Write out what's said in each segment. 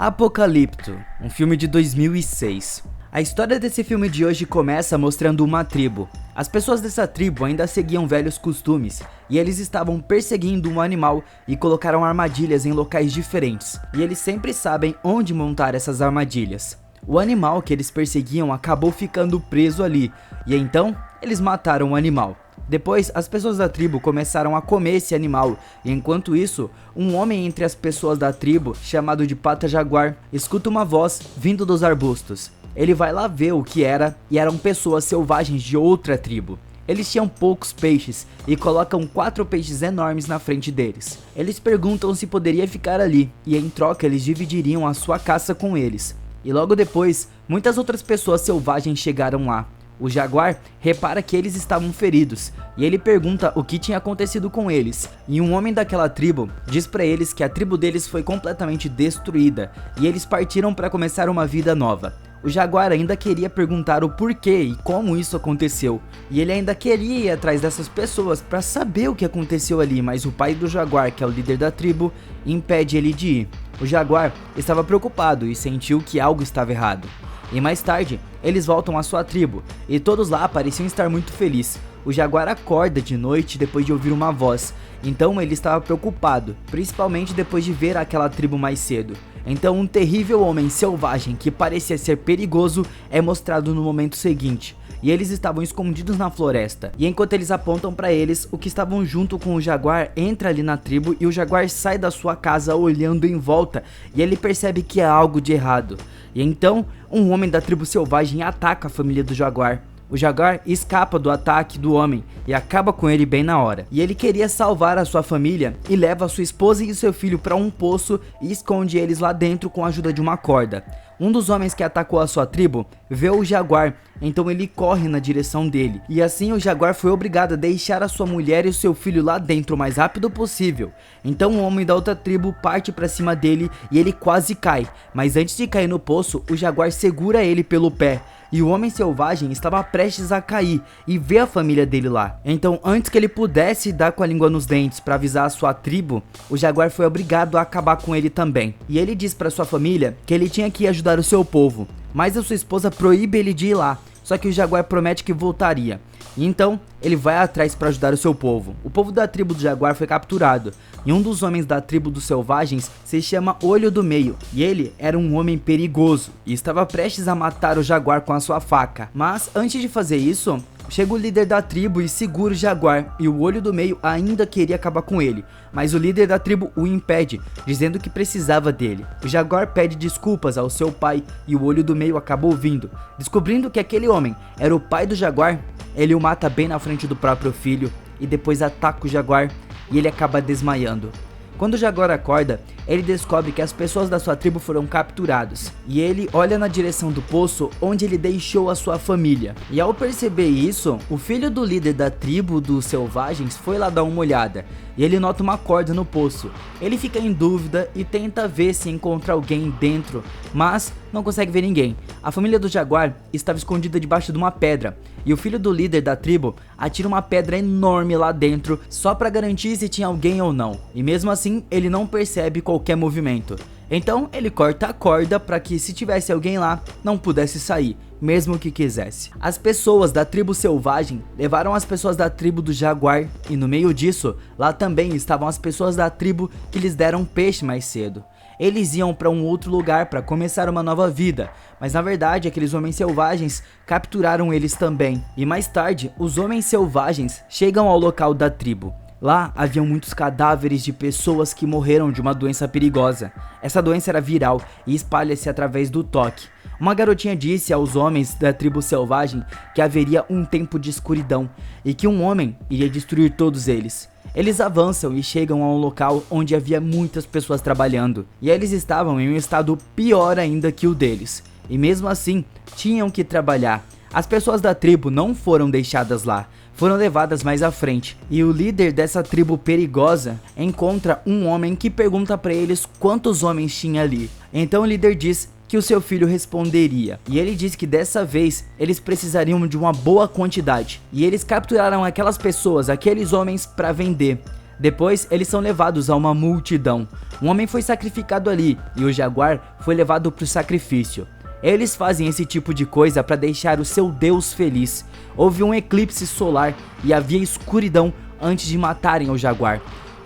Apocalipto, um filme de 2006. A história desse filme de hoje começa mostrando uma tribo. As pessoas dessa tribo ainda seguiam velhos costumes, e eles estavam perseguindo um animal e colocaram armadilhas em locais diferentes, e eles sempre sabem onde montar essas armadilhas. O animal que eles perseguiam acabou ficando preso ali, e então eles mataram o animal. Depois, as pessoas da tribo começaram a comer esse animal, e enquanto isso, um homem entre as pessoas da tribo, chamado de Pata Jaguar, escuta uma voz vindo dos arbustos. Ele vai lá ver o que era, e eram pessoas selvagens de outra tribo. Eles tinham poucos peixes, e colocam 4 peixes enormes na frente deles. Eles perguntam se poderia ficar ali, e em troca eles dividiriam a sua caça com eles. E logo depois, muitas outras pessoas selvagens chegaram lá. O Jaguar repara que eles estavam feridos, e ele pergunta o que tinha acontecido com eles, e um homem daquela tribo diz pra eles que a tribo deles foi completamente destruída, e eles partiram para começar uma vida nova. O Jaguar ainda queria perguntar o porquê e como isso aconteceu, e ele ainda queria ir atrás dessas pessoas para saber o que aconteceu ali, mas o pai do Jaguar, que é o líder da tribo, impede ele de ir. O Jaguar estava preocupado e sentiu que algo estava errado. E mais tarde, eles voltam à sua tribo, e todos lá pareciam estar muito felizes. O Jaguar acorda de noite depois de ouvir uma voz, então ele estava preocupado, principalmente depois de ver aquela tribo mais cedo. Então um terrível homem selvagem que parecia ser perigoso é mostrado no momento seguinte. E eles estavam escondidos na floresta, e enquanto eles apontam para eles, o que estavam junto com o Jaguar entra ali na tribo, e o Jaguar sai da sua casa olhando em volta, e ele percebe que há algo de errado. E então, um homem da tribo selvagem ataca a família do Jaguar. O Jaguar escapa do ataque do homem e acaba com ele bem na hora. E ele queria salvar a sua família e leva a sua esposa e o seu filho para um poço e esconde eles lá dentro com a ajuda de uma corda. Um dos homens que atacou a sua tribo vê o Jaguar, então ele corre na direção dele. E assim o Jaguar foi obrigado a deixar a sua mulher e o seu filho lá dentro o mais rápido possível. Então o homem da outra tribo parte para cima dele e ele quase cai. Mas antes de cair no poço, o Jaguar segura ele pelo pé. E o homem selvagem estava prestes a cair e vê a família dele lá. Então, antes que ele pudesse dar com a língua nos dentes para avisar a sua tribo, o Jaguar foi obrigado a acabar com ele também. E ele diz para sua família que ele tinha que ir ajudar o seu povo, mas a sua esposa proíbe ele de ir lá. Só que o Jaguar promete que voltaria. E então, ele vai atrás para ajudar o seu povo. O povo da tribo do Jaguar foi capturado, e um dos homens da tribo dos selvagens se chama Olho do Meio, e ele era um homem perigoso, e estava prestes a matar o Jaguar com a sua faca. Mas, antes de fazer isso, chega o líder da tribo e segura o Jaguar, e o Olho do Meio ainda queria acabar com ele, mas o líder da tribo o impede, dizendo que precisava dele. O Jaguar pede desculpas ao seu pai, e o Olho do Meio acaba ouvindo. Descobrindo que aquele homem era o pai do Jaguar, ele o mata bem na frente do próprio filho, e depois ataca o Jaguar, e ele acaba desmaiando. Quando o Jaguar acorda, ele descobre que as pessoas da sua tribo foram capturadas, e ele olha na direção do poço onde ele deixou a sua família. E ao perceber isso, o filho do líder da tribo dos selvagens foi lá dar uma olhada, e ele nota uma corda no poço. Ele fica em dúvida e tenta ver se encontra alguém dentro, mas não consegue ver ninguém. A família do Jaguar estava escondida debaixo de uma pedra, e o filho do líder da tribo atira uma pedra enorme lá dentro só para garantir se tinha alguém ou não. E mesmo assim, ele não percebe qualquer movimento. Então ele corta a corda para que, se tivesse alguém lá, não pudesse sair, mesmo que quisesse. As pessoas da tribo selvagem levaram as pessoas da tribo do Jaguar, e no meio disso, lá também estavam as pessoas da tribo que lhes deram peixe mais cedo. Eles iam para um outro lugar para começar uma nova vida, mas na verdade aqueles homens selvagens capturaram eles também. E mais tarde, os homens selvagens chegam ao local da tribo. Lá haviam muitos cadáveres de pessoas que morreram de uma doença perigosa. Essa doença era viral e espalha-se através do toque. Uma garotinha disse aos homens da tribo selvagem que haveria um tempo de escuridão e que um homem iria destruir todos eles. Eles avançam e chegam a um local onde havia muitas pessoas trabalhando, e eles estavam em um estado pior ainda que o deles, e mesmo assim tinham que trabalhar. As pessoas da tribo não foram deixadas lá, foram levadas mais à frente, e o líder dessa tribo perigosa encontra um homem que pergunta para eles quantos homens tinha ali. Então o líder diz que o seu filho responderia, e ele diz que dessa vez eles precisariam de uma boa quantidade, e eles capturaram aquelas pessoas, aqueles homens, para vender. Depois eles são levados a uma multidão. Um homem foi sacrificado ali e o jaguar foi levado para o sacrifício. Eles fazem esse tipo de coisa para deixar o seu Deus feliz. Houve um eclipse solar e havia escuridão antes de matarem o jaguar.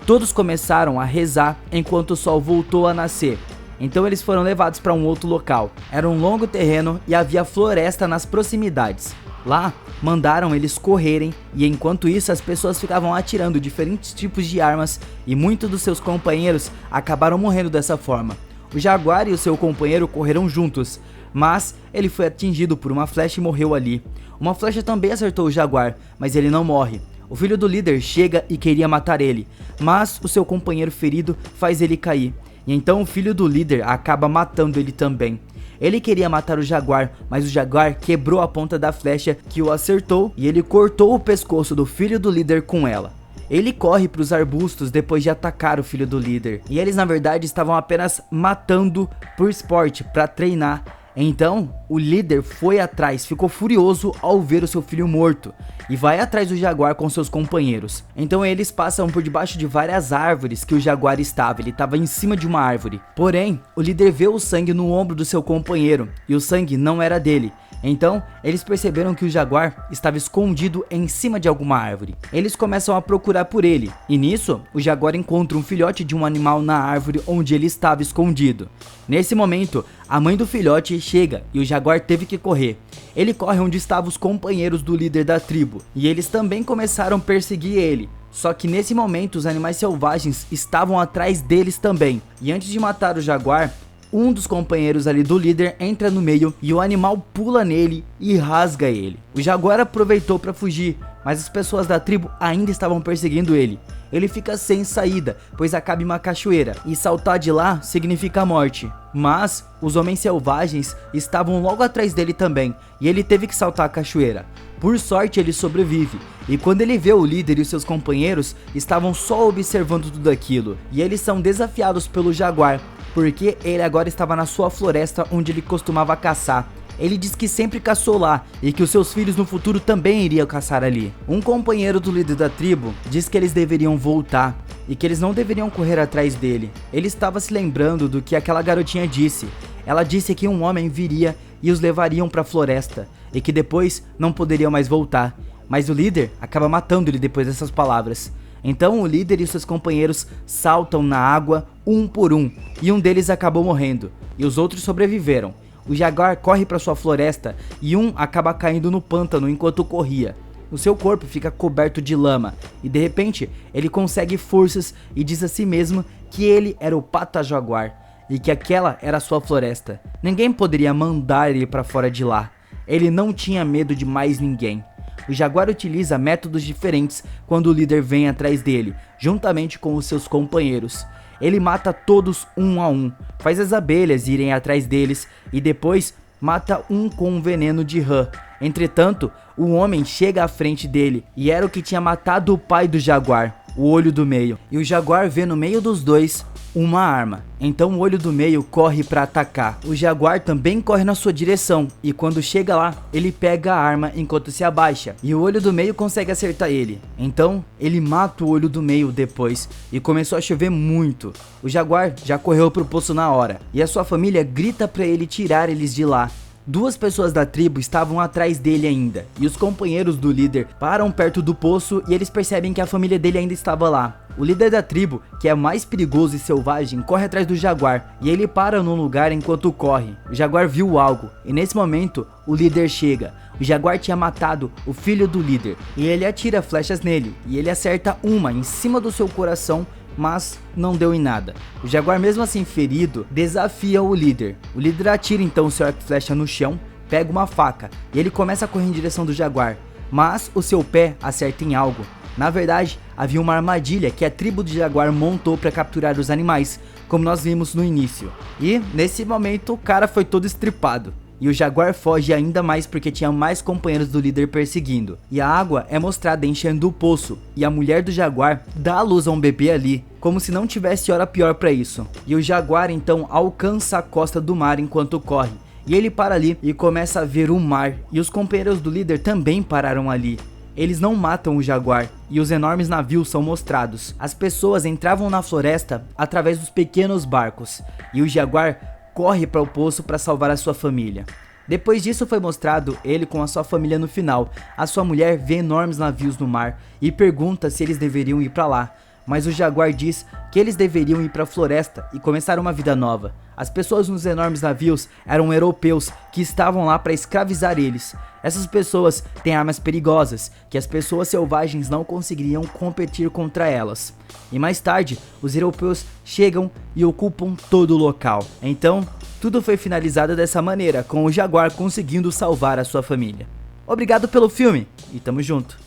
Todos começaram a rezar enquanto o sol voltou a nascer. Então eles foram levados para um outro local. Era um longo terreno e havia floresta nas proximidades. Lá, mandaram eles correrem e enquanto isso as pessoas ficavam atirando diferentes tipos de armas e muitos dos seus companheiros acabaram morrendo dessa forma. O jaguar e o seu companheiro correram juntos, mas ele foi atingido por uma flecha e morreu ali. Uma flecha também acertou o jaguar, mas ele não morre. O filho do líder chega e queria matar ele, mas o seu companheiro ferido faz ele cair. E então o filho do líder acaba matando ele também. Ele queria matar o jaguar, mas o jaguar quebrou a ponta da flecha que o acertou e ele cortou o pescoço do filho do líder com ela. Ele corre para os arbustos depois de atacar o filho do líder. E eles na verdade estavam apenas matando por esporte, para treinar. Então, o líder foi atrás, ficou furioso ao ver o seu filho morto e vai atrás do jaguar com seus companheiros. Então eles passam por debaixo de várias árvores que o jaguar estava, ele estava em cima de uma árvore. Porém, o líder vê o sangue no ombro do seu companheiro e o sangue não era dele. Então, eles perceberam que o jaguar estava escondido em cima de alguma árvore. Eles começam a procurar por ele, e nisso, o jaguar encontra um filhote de um animal na árvore onde ele estava escondido. Nesse momento, a mãe do filhote chega e o jaguar teve que correr. Ele corre onde estavam os companheiros do líder da tribo, e eles também começaram a perseguir ele. Só que nesse momento, os animais selvagens estavam atrás deles também. E antes de matar o jaguar, um dos companheiros ali do líder entra no meio e o animal pula nele e rasga ele. O jaguar aproveitou para fugir, mas as pessoas da tribo ainda estavam perseguindo ele. Ele fica sem saída, pois acaba em uma cachoeira, e saltar de lá significa morte. Mas os homens selvagens estavam logo atrás dele também, e ele teve que saltar a cachoeira. Por sorte ele sobrevive, e quando ele vê o líder e os seus companheiros estavam só observando tudo aquilo, e eles são desafiados pelo jaguar, porque ele agora estava na sua floresta onde ele costumava caçar. Ele diz que sempre caçou lá e que os seus filhos no futuro também iriam caçar ali. Um companheiro do líder da tribo diz que eles deveriam voltar e que eles não deveriam correr atrás dele. Ele estava se lembrando do que aquela garotinha disse. Ela disse que um homem viria e os levariam para a floresta e que depois não poderiam mais voltar. Mas o líder acaba matando ele depois dessas palavras. Então o líder e seus companheiros saltam na água um por um e um deles acabou morrendo e os outros sobreviveram. O jaguar corre para sua floresta e um acaba caindo no pântano enquanto corria. O seu corpo fica coberto de lama e de repente ele consegue forças e diz a si mesmo que ele era o Pata-Jaguar e que aquela era a sua floresta. Ninguém poderia mandar ele para fora de lá. Ele não tinha medo de mais ninguém. O jaguar utiliza métodos diferentes quando o líder vem atrás dele, juntamente com os seus companheiros. Ele mata todos um a um, faz as abelhas irem atrás deles e depois mata um com um veneno de rã. Entretanto, o homem chega à frente dele e era o que tinha matado o pai do jaguar, o olho do meio. E o jaguar vê no meio dos dois uma arma. Então o olho do meio corre para atacar. O jaguar também corre na sua direção e quando chega lá, ele pega a arma enquanto se abaixa e o olho do meio consegue acertar ele. Então ele mata o olho do meio depois e começou a chover muito. O jaguar já correu pro poço na hora e a sua família grita para ele tirar eles de lá. Duas pessoas da tribo estavam atrás dele ainda, e os companheiros do líder param perto do poço e eles percebem que a família dele ainda estava lá. O líder da tribo, que é mais perigoso e selvagem, corre atrás do jaguar, e ele para num lugar enquanto corre. O jaguar viu algo, e nesse momento, o líder chega. O jaguar tinha matado o filho do líder, e ele atira flechas nele, e ele acerta uma em cima do seu coração, mas não deu em nada. O jaguar, mesmo assim ferido, desafia o líder. O líder atira então o seu arco e flecha no chão, pega uma faca e ele começa a correr em direção do jaguar, mas o seu pé acerta em algo. Na verdade, havia uma armadilha que a tribo do jaguar montou para capturar os animais, como nós vimos no início. E nesse momento o cara foi todo estripado. E o jaguar foge ainda mais porque tinha mais companheiros do líder perseguindo. E a água é mostrada enchendo o poço. E a mulher do jaguar dá à luz a um bebê ali, como se não tivesse hora pior para isso. E o jaguar então alcança a costa do mar enquanto corre. E ele para ali e começa a ver o mar. E os companheiros do líder também pararam ali. Eles não matam o jaguar e os enormes navios são mostrados. As pessoas entravam na floresta através dos pequenos barcos e o jaguar corre para o poço para salvar a sua família. Depois disso foi mostrado ele com a sua família no final. A sua mulher vê enormes navios no mar e pergunta se eles deveriam ir para lá, mas o jaguar diz que eles deveriam ir para a floresta e começar uma vida nova. As pessoas nos enormes navios eram europeus que estavam lá para escravizar eles. Essas pessoas têm armas perigosas que as pessoas selvagens não conseguiriam competir contra elas. E mais tarde, os europeus chegam e ocupam todo o local. Então, tudo foi finalizado dessa maneira, com o jaguar conseguindo salvar a sua família. Obrigado pelo filme e tamo junto.